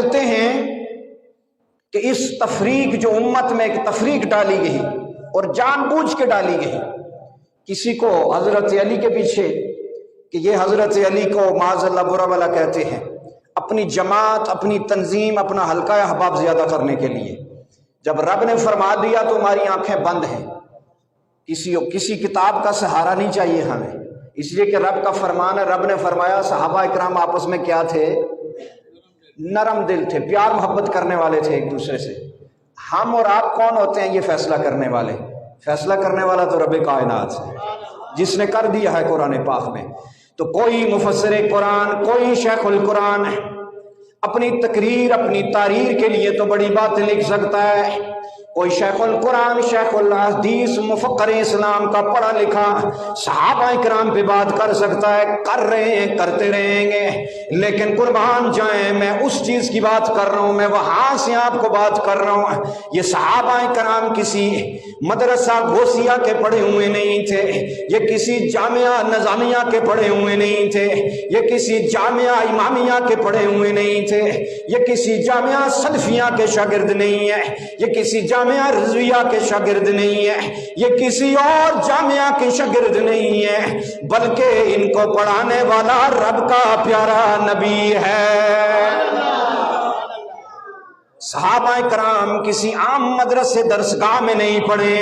سمجھتے ہیں کہ اس تفریق جو امت میں ایک تفریق ڈالی گئی اور جان بوجھ کے ڈالی گئی، کسی کو حضرت علی کے پیچھے کہ یہ حضرت علی کو معاذ اللہ برا بلا کہتے ہیں، اپنی جماعت، اپنی تنظیم، اپنا حلقہ احباب زیادہ کرنے کے لیے، جب رب نے فرما دیا تو ہماری آنکھیں بند ہیں، کسی کتاب کا سہارا نہیں چاہیے ہمیں، اس لیے کہ رب کا فرمان ہے۔ رب نے فرمایا صحابہ اکرام آپس میں کیا تھے؟ نرم دل تھے، پیار محبت کرنے والے تھے ایک دوسرے سے۔ ہم اور آپ کون ہوتے ہیں یہ فیصلہ کرنے والے؟ فیصلہ کرنے والا تو رب کائنات ہے، جس نے کر دیا ہے قرآن پاک میں۔ تو کوئی مفسر قرآن، کوئی شیخ القرآن اپنی تقریر، اپنی تحریر کے لیے تو بڑی باتیں لکھ سکتا ہے، کوئی شیخ القرآن، شیخ الحدیث، مفکر اسلام کا پڑھا لکھا صحابہ کرام پہ بات کر سکتا ہے، کر رہے ہیں، کرتے رہیں گے، لیکن قربان جائیں میں اس چیز کی بات کر رہا ہوں، میں وہاں سے آپ کو بات کر رہا ہوں۔ یہ صحابہ کرام کسی مدرسہ گوسیہ کے پڑھے ہوئے نہیں تھے، یہ کسی جامعہ نظامیہ کے پڑھے ہوئے نہیں تھے، یہ کسی جامعہ امامیہ کے پڑھے ہوئے نہیں تھے، یہ کسی جامعہ سلفیہ کے شاگرد نہیں ہے، یہ کسی جامعہ رضویہ کے شاگرد نہیں ہے، یہ کسی اور جامعہ کے شاگرد نہیں ہے، بلکہ ان کو پڑھانے والا رب کا پیارا نبی ہے۔ صحابہ کرام کسی عام مدرسے درسگاہ میں نہیں پڑھے،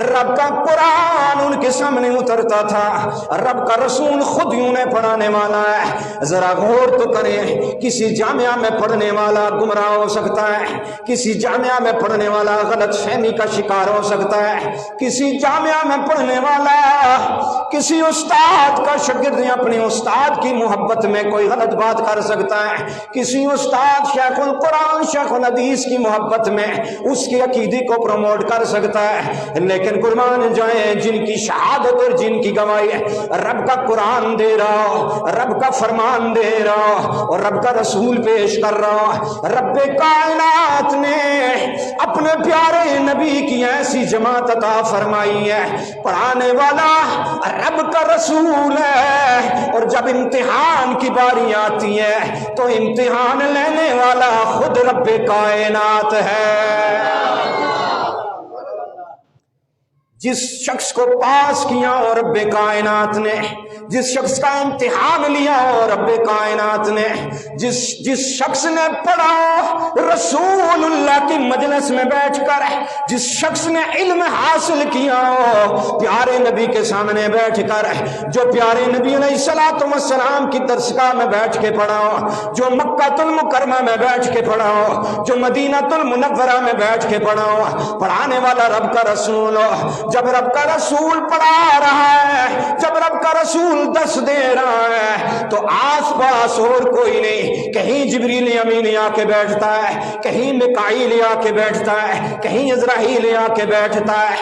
رب کا قرآن ان کے سامنے اترتا تھا، رب کا رسول خود ہی انہیں پڑھانے والا ہے۔ ذرا غور تو کریں، کسی جامعہ میں پڑھنے والا گمراہ ہو سکتا ہے، کسی جامعہ میں پڑھنے والا غلط فہمی کا شکار ہو سکتا ہے، کسی جامعہ میں پڑھنے والا کسی استاد کا شاگرد اپنے استاد کی محبت میں کوئی غلط بات کر سکتا ہے، کسی استاد شیخ القرآن، شیخ حدیث کی محبت میں اس کے عقیدے کو پروموٹ کر سکتا ہے، لیکن قربان جائیں جن کی شہادت اور جن کی گواہی رب کا قرآن دے رہا ہو، رب کا فرمان دے رہا ہو اور رب کا رسول پیش کر رہا ہو، رب کائنات نے اپنے پیارے نبی کی ایسی جماعت عطا فرمائی ہے، پڑھانے والا رب کا رسول ہے، اور جب امتحان کی باری آتی ہے تو امتحان لینے والا خود رب کائنات ہے۔ جس شخص کو پاس کیا اور رب کائنات نے، جس شخص کا امتحان لیا اور رب کائنات نے، جس شخص نے پڑھا رسول اللہ کی مجلس میں بیٹھ کر، جس شخص نے علم حاصل کیا ہو پیارے نبی کے سامنے بیٹھ کر، جو پیارے نبی علیہ الصلوۃ والسلام کی درسگاہ میں بیٹھ کے پڑھا ہو، جو مکہ المکرمہ میں بیٹھ کے پڑھا ہو، جو مدینہ المنورہ میں بیٹھ کے پڑھا ہو، پڑھانے والا رب کا رسول ہو، جب رب کا رسول پڑھا رہا ہے، جب رب کا رسول درس دے رہا ہے تو آس پاس اور کوئی نہیں، کہیں جبریل امین آ کے بیٹھتا ہے، کہیں میکائیل آ کے بیٹھتا ہے، کہیں عزرائیل آ کے بیٹھتا ہے،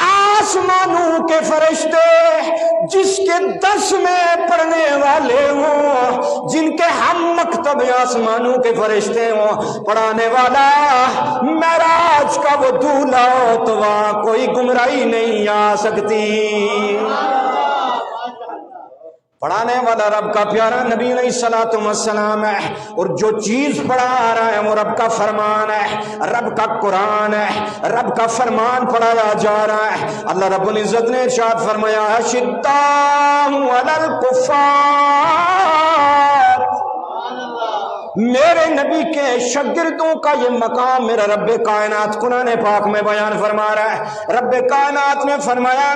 آسمانوں کے فرشتے جس کے درس میں پڑھنے والے ہوں، جن کے ہم مکتب آسمانوں کے فرشتے ہوں، پڑھانے والا معراج کا وہ دولہا ہو تو وہاں کوئی گمراہی نہیں آ سکتی۔ پڑھانے والا رب کا پیارا نبی علیہ الصلوۃ والسلام ہے، اور جو چیز پڑھا رہا ہے وہ رب کا فرمان ہے، رب کا قرآن ہے، رب کا فرمان پڑھایا جا رہا ہے۔ اللہ رب العزت نے ارشاد فرمایا اشداء علی الکفار، میرے نبی کے شاگردوں کا یہ مقام میرا رب کائنات قرآن پاک میں بیان فرما رہا ہے۔ رب کائنات نے فرمایا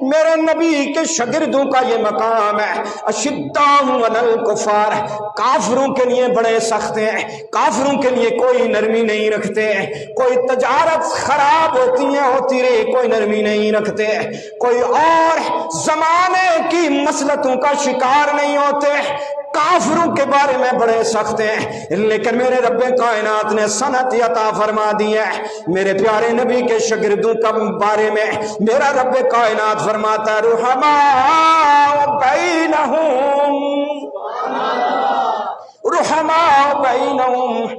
میرے نبی کے شاگردوں کا یہ مقام ہے، اشداء علی الکفار، کافروں کے لیے بڑے سخت ہیں، کافروں کے لیے کوئی نرمی نہیں رکھتے، کوئی تجارت خراب ہوتی رہی کوئی نرمی نہیں رکھتے، کوئی اور زمانے کی مسلطوں کا شکار نہیں ہوتے، کافروں کے بارے میں بڑے سخت ہیں، لیکن میرے رب کائنات نے صنعت عطا فرما دی ہے۔ میرے پیارے نبی کے شاگردوں کے بارے میں میرا رب کائنات فرماتا ہے رحماء بینہم، رحماء بینہم،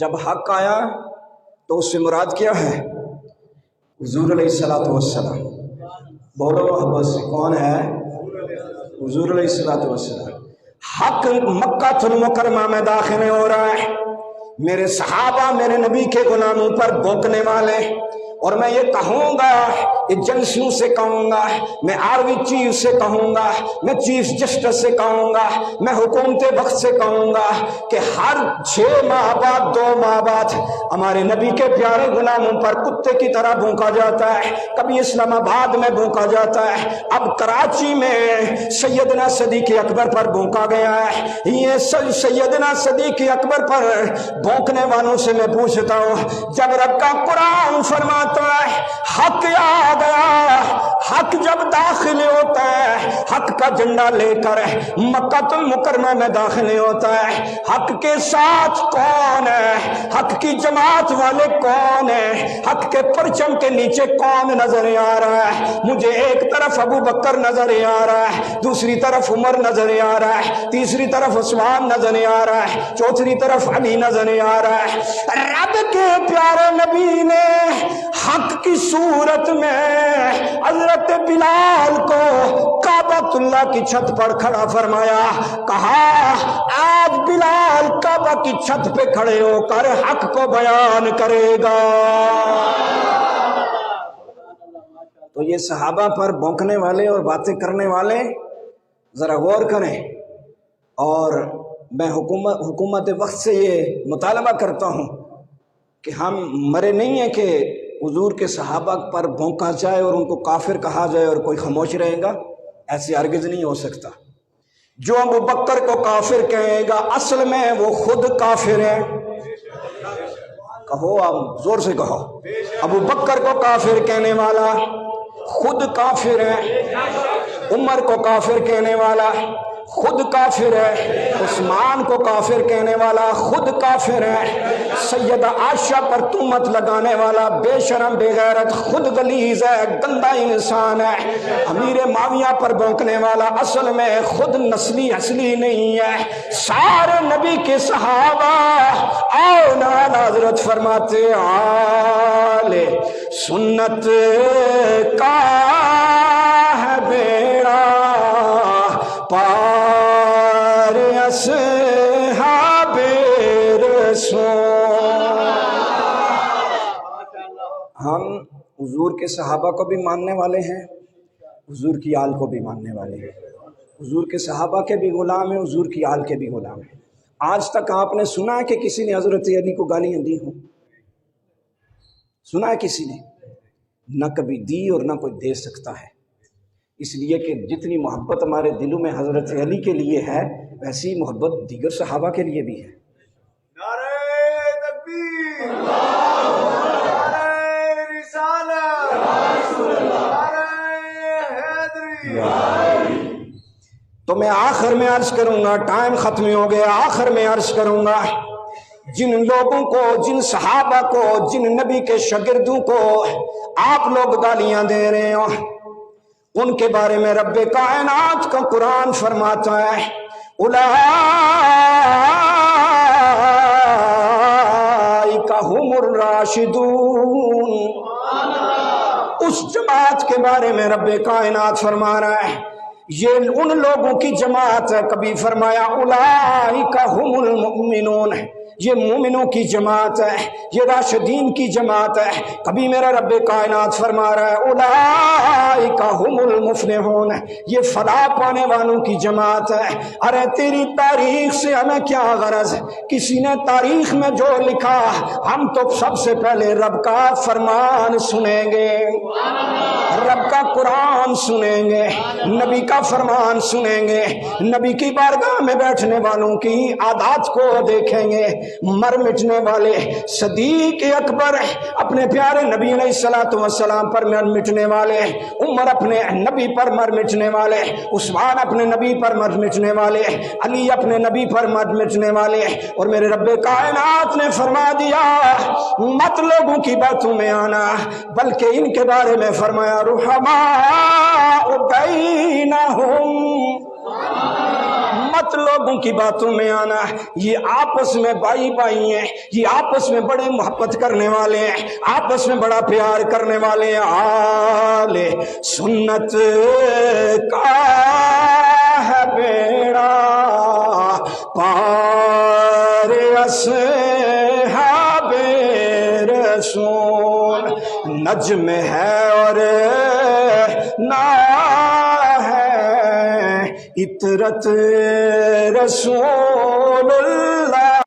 جب حق آیا تو اس سے مراد کیا ہے؟ حضور علیہ الصلوۃ والسلام. بولو محبت سے، کون ہے؟ حضور علیہ الصلوۃ والسلام. حق مکہ المکرمہ میں داخل ہو رہا ہے، میرے صحابہ میرے نبی کے غلاموں پر بھونکنے والے، اور میں یہ کہوں گا، ایجنسیوں سے کہوں گا، میں آروی چیف سے کہوں گا، میں چیف جسٹس سے کہوں گا، میں حکومت وقت سے کہوں گا کہ ہر 6 ماہ بعد 2 ماہ بعد ہمارے نبی کے پیارے غلاموں پر کتے کی طرح بھونکا جاتا ہے. کبھی اسلام آباد میں بھونکا جاتا ہے، اب کراچی میں سیدنا صدیق اکبر پر بھونکا گیا ہے. یہ سیدنا صدیق اکبر پر بھونکنے والوں سے میں پوچھتا ہوں، جب رب کا قرآن فرماتا ہے حق آ گیا، حق جب داخل ہوتا ہے، حق کا جھنڈا لے کر مکہ المکرمہ میں داخل ہوتا ہے، حق کے ساتھ کون ہے؟ حق کی جماعت والے کون ہیں؟ حق کے پرچم کے نیچے کون نظر آ رہا ہے؟ مجھے ایک طرف ابو بکر نظر آ رہا ہے، دوسری طرف عمر نظر آ رہا ہے، تیسری طرف عثمان نظر آ رہا ہے، چوتھی طرف علی نظر آ رہا ہے. رب کے پیارے نبی نے حق کی صورت میں حضرت بلال کو کعبۃ اللہ کی چھت پر کھڑا فرمایا، کہا آج بلال کعبہ کی چھت پہ کھڑے ہو کر حق کو بیان کرے گا. تو یہ صحابہ پر بھونکنے والے اور باتیں کرنے والے ذرا غور کریں. اور میں حکومت وقت سے یہ مطالبہ کرتا ہوں کہ ہم مرے نہیں ہیں کہ حضور کے صحابہ پر بھونکا جائے اور ان کو کافر کہا جائے اور کوئی خاموش رہے گا. ایسے ہرگز نہیں ہو سکتا. جو ابو بکر کو کافر کہے گا اصل میں وہ خود کافر ہے. کہو، آپ زور سے کہو. ابو بکر کو کافر کہنے والا خود کافر ہے، عمر کو کافر کہنے والا خود کافر ہے، عثمان کو کافر کہنے والا خود کافر ہے، سیدہ عائشہ پر تہمت لگانے والا بے شرم بے غیرت خود غلیظ ہے، گندا انسان ہے، امیر معاویہ پر بھونکنے والا اصل میں خود نسلی اصلی نہیں ہے. سارے نبی کے صحابہ اور نالا حضرت فرماتے آل سنت کا ہے بیڑا پار اصحاب رسول. ہم حضور کے صحابہ کو بھی ماننے والے ہیں، حضور کی آل کو بھی ماننے والے ہیں. حضور کے صحابہ کے بھی غلام ہیں، حضور کی آل کے بھی غلام ہیں. آج تک آپ نے سنا ہے کہ کسی نے حضرت علی کو گالیاں دی ہوں؟ سنا ہے کسی نے؟ نہ کبھی دی اور نہ کوئی دے سکتا ہے. اس لیے کہ جتنی محبت ہمارے دلوں میں حضرت علی کے لیے ہے ویسی محبت دیگر صحابہ کے لیے بھی ہے. نعرہ تکبیر، نعرہ رسالت، نعرہ حیدری. تو میں آخر میں عرض کروں گا، ٹائم ختم ہو گیا، آخر میں عرض کروں گا، جن لوگوں کو، جن صحابہ کو، جن نبی کے شاگردوں کو آپ لوگ گالیاں دے رہے ہو، ان کے بارے میں رب کائنات کا قرآن فرماتا ہے اولئک هم الراشدون. اس جماعت کے بارے میں رب کائنات فرما رہا ہے یہ ان لوگوں کی جماعت ہے. کبھی فرمایا اولئک هم المؤمنون، یہ مومنوں کی جماعت ہے، یہ راشدین کی جماعت ہے. کبھی میرا رب کائنات فرما رہا ہے اولئک هم المفلحون، یہ فلاح پانے والوں کی جماعت ہے. ارے تیری تاریخ سے ہمیں کیا غرض؟ کسی نے تاریخ میں جو لکھا، ہم تو سب سے پہلے رب کا فرمان سنیں گے، رب کا قرآن سنیں گے، نبی کا فرمان سنیں گے، نبی کی بارگاہ میں بیٹھنے والوں کی عادات کو دیکھیں گے. مر مٹنے والے صدیق اکبر اپنے پیارے نبی علیہ الصلوۃ والسلام پر مر مٹنے والے، عمر اپنے نبی پر مر مٹنے والے، عثمان اپنے نبی پر مر مٹنے والے، علی اپنے نبی پر مر مٹنے والے. اور میرے رب کائنات نے فرما دیا مت لوگوں کی باتوں میں آنا، بلکہ ان کے بارے میں فرمایا رحماء بینہم، ساتھ لوگوں کی باتوں میں آنا ہے، یہ آپس میں بھائی بھائی ہیں، یہ آپس میں بڑے محبت کرنے والے ہیں، آپس میں بڑا پیار کرنے والے ہیں۔ آل سنت کا ہے بیڑا پار اصحاب رسول، نجم ہے اور نہ ہے عطرت رسول اللہ۔